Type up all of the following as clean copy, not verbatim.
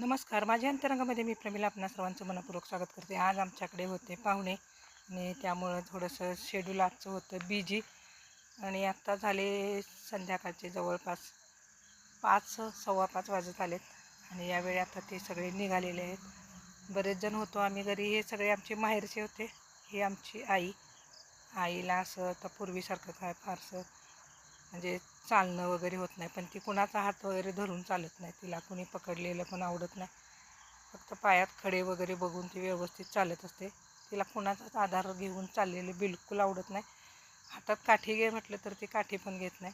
नमस्कार. माझ्या अंतरंगामध्ये मी प्रमिला आपणा सर्वांचं मनपूर्वक स्वागत करते. आज आमच्याकडे होते पाहुणे आणि त्यामुळं थोडंसं शेड्यूल आजचं होतं बिजी. आणि आत्ता झाले संध्याकाळचे जवळपास 5:15 वाजत आलेत. आणि यावेळी आता ते सगळे निघालेले आहेत. बरेच जण होतो आम्ही घरी. हे सगळे आमचे माहेरचे होते. ही आमची आईला असं आता पूर्वीसारखं काय फारसं म्हणजे चालणं वगैरे होत नाही, पण ती कुणाचा हात वगैरे धरून चालत नाही. तिला कुणी पकडलेलं पण आवडत नाही. फक्त पायात खडे वगैरे बघून ती व्यवस्थित चालत असते. तिला कुणाचाच आधार घेऊन चाललेले बिलकुल आवडत नाही. हातात काठी घे म्हटलं तर ती काठी पण घेत नाही.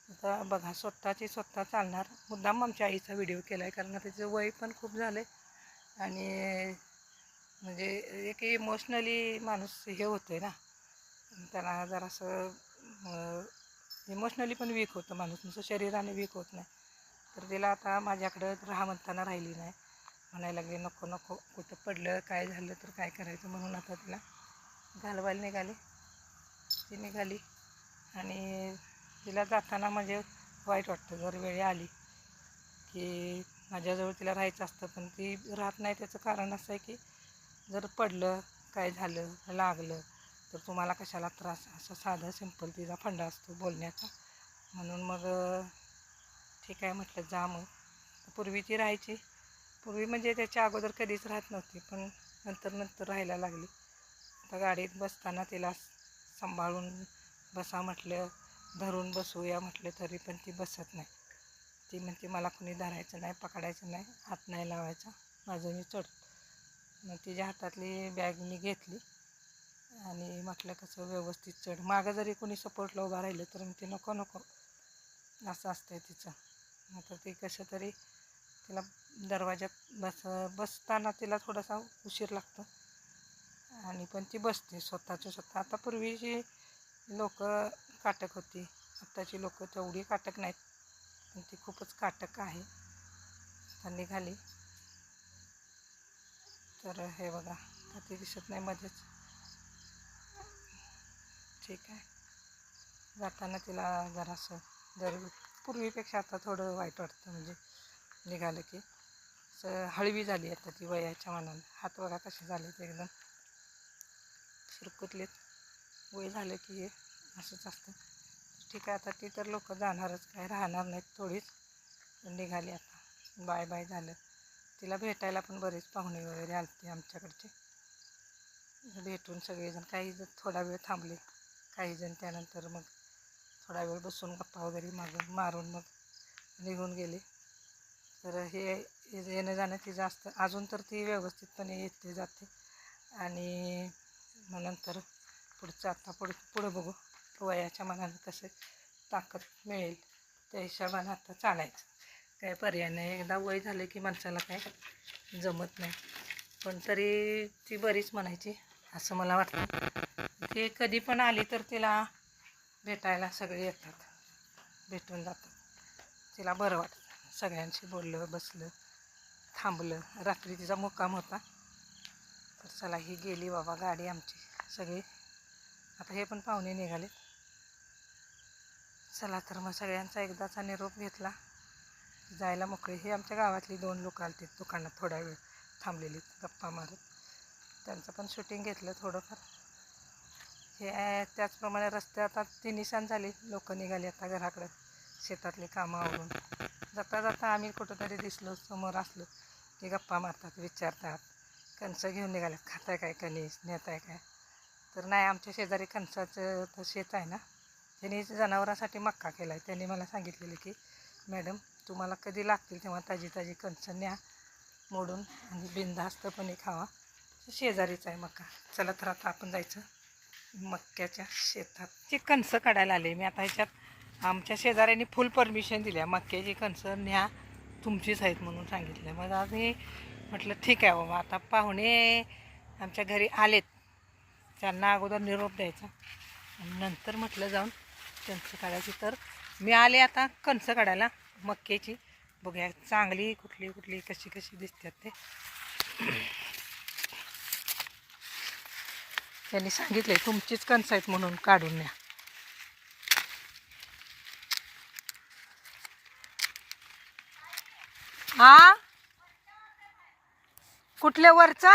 आता बघा, स्वतः चालणार. मुद्दाम आमच्या आईचा व्हिडिओ केला आहे, कारण तिचं वय पण खूप झालं आहे आणि म्हणजे एक इमोशनली माणूस हे होतं आहे ना, त्याला जरासं इमोशनली पण वीक होतं माणूस, नुसतं शरीराने वीक होत नाही. तर तिला आता माझ्याकडं राहा म्हणताना राहिली नाही. म्हणायला लागले नको नको, कुठं पडलं काय झालं तर काय करायचं, म्हणून आता तिला घालवायला निघाली. ती निघाली आणि तिला जाताना म्हणजे वाईट वाटतं. जर वेळ आली की माझ्याजवळ तिला राहायचं असतं, पण ती राहत नाही. त्याचं कारण असं आहे की जर पडलं काय झालं लागलं तर तुम्हाला कशाला त्रास, असं साधं सिंपल तिचा फंडा असतो बोलण्याचा. म्हणून मग ठीक आहे म्हटलं जा. मग पूर्वी ती राहायची. पूर्वी म्हणजे त्याच्या अगोदर कधीच राहत नव्हती, पण नंतर राहायला लागली. आता गाडीत बसताना तिला सांभाळून बसा म्हटलं, धरून बसूया म्हटलं तरी पण ती बसत नाही. ती म्हणते मला कुणी धरायचं नाही, पकडायचं नाही, हात नाही लावायचा, माझं मी चढ. मग तिच्या हातातली बॅग मी घेतली आणि म्हटलं कसं व्यवस्थित चढ. मागं जरी कोणी सपोर्टला उभा राहिलं तर मी ते नको नको असं असतंय तिचं. आता ती कसं तरी तिला दरवाज्यात बसताना तिला थोडासा उशीर लागतो आणि पण ती बसते स्वतः. आता पूर्वीची लोक काटक होती, आत्ताची लोक तेवढी काटक नाहीत, पण ती खूपच काटक आहे. तर निघाली. तर हे बघा, आता ती दिसत नाही मध्येच. ठीक आहे. जाताना तिला जरासं जर पूर्वीपेक्षा आता थोडं वाईट वाटतं, म्हणजे निघालं की असं हळवी झाली आता ती वयाच्या मानाने. हात बघा कसे झाले ते एकदम सुरकुतलेत. वय झालं की हे असंच असतं. ठीक आहे. आता ती तर लोक जाणारच, काय राहणार नाहीत थोडीच. निघाली आता. बाय बाय झालं. तिला भेटायला पण बरेच पाहुणे वगैरे आलते आमच्याकडचे. भेटून सगळेजण, काही जण थोडा वेळ थांबले, काही जण त्यानंतर मग थोडा वेळ बसून गप्पा वगैरे मारून मग निघून गेले. तर हे येणं जाणं ती जास्त अजून तर ती व्यवस्थितपणे येते जाते. आणि मग नंतर पुढचं आता पुढं बघू वयाच्या मनानं कसं ताकद मिळेल त्या हिशोबानं आता चालायचं. काय पर्याय नाही. एकदा वय झालं की माणसाला काय जमत नाही. पण तरी ती बरीच म्हणायची असं मला वाटतं. ती कधी पण आली तर तिला भेटायला सगळे येतात, भेटून जातात. तिला बरं वाटतं. सगळ्यांशी बोललं, बसलं, थांबलं. रात्री तिचा मुक्काम होता. तर चला, ही गेली बाबा गाडी आमची सगळी. आता हे पण पाहुणे निघाले. चला तर मग सगळ्यांचा एकदाचा निरोप घेतला, जायला मोकळे. हे आमच्या गावातली 2 लोक आलते दुकानात थोडा वेळ थांबलेली गप्पा मारत. त्यांचं पण शूटिंग घेतलं थोडंफार. हे त्याचप्रमाणे रस्त्यात आता 3 निशाण झाली. लोक निघाली आता घराकडं शेतातली कामं आवरून. जाता आम्ही कुठंतरी दिसलो, समोर असलो की गप्पा मारतात, विचारतात कणसं घेऊन निघाल्यात, खाताय काय कणीस, नेताय काय. तर नाही, आमच्या शेजारी कणसाचं शेत आहे ना, त्यांनी जनावरांसाठी मक्का केला आहे. त्यांनी मला सांगितलेलं की मॅडम तुम्हाला कधी लागतील तेव्हा ताजी कणसं न्या मोडून आणि बिनधास्तपणे खावा. शेजारीच आहे मक्का. चला तर आता आपण जायचं मक्याच्या शेतात. ती कणसं काढायला आले मी आता. ह्याच्यात आमच्या शेजाऱ्यांनी फुल परमिशन दिल्या, मक्याची कणसं न्या, तुमचीच आहेत म्हणून सांगितलं. मग आम्ही म्हटलं ठीक आहे बाबा. आता पाहुणे आमच्या घरी आलेत, त्यांना अगोदर निरोप द्यायचा आणि नंतर म्हटलं जाऊन कणसं काढायची. तर मी आले आता कणसं काढायला मक्याची. बघूया चांगली कुठली कशी दिसतात ते. त्यांनी सांगितले तुमचीच कणसं आहेत म्हणून काढून न्या. हा कुठल्या वरचा?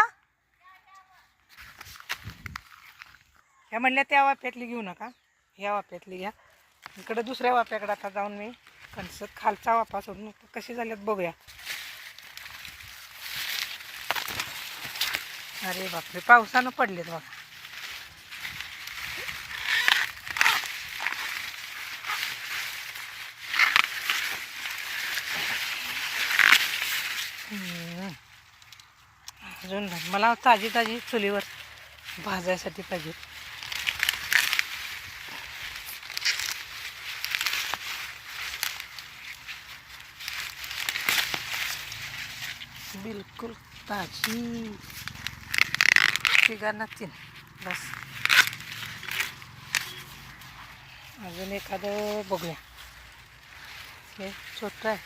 ह्या म्हणल्या त्या वाफ्यातली घेऊ नका, ह्या वाफ्यातली घ्या. इकडं दुसऱ्या वाफ्याकडे आता जाऊन मी कणसं खालचा वाफा सोडून कशी झाल्यात बघूया. अरे बापरे, पावसानं पडलेत बघा. अजून नाही, मला ताजी ताजी चुलीवर भाजायसाठी पाहिजे. बिलकुल ताजी. तिघांना 3 बस. अजून एखादं बघूया. हे छोटं आहे,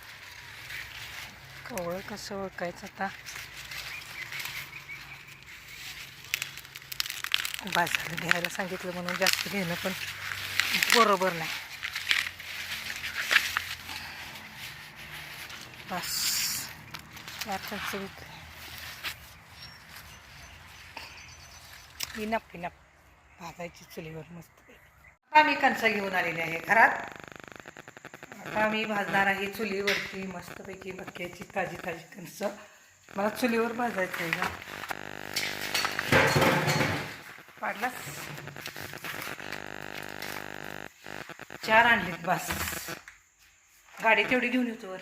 कवळं कसं ओळखायचं आता. बाजारात घ्यायला सांगितलं म्हणून जास्त घेणं पण बरोबर नाही. बस 4 कणसं विकले. इनप भाजायची चुलीवर मस्त. आता मी कणसं घेऊन आलेले आहे घरात. आता मी भाजणार आहे चुलीवरती मस्तपैकी मक्याची ताजी ताजी कणसं. मला चुलीवर भाजायचं आहे का पाडलास. 4 आणलीत बस. गाडी तेवढी घेऊन येतो वर.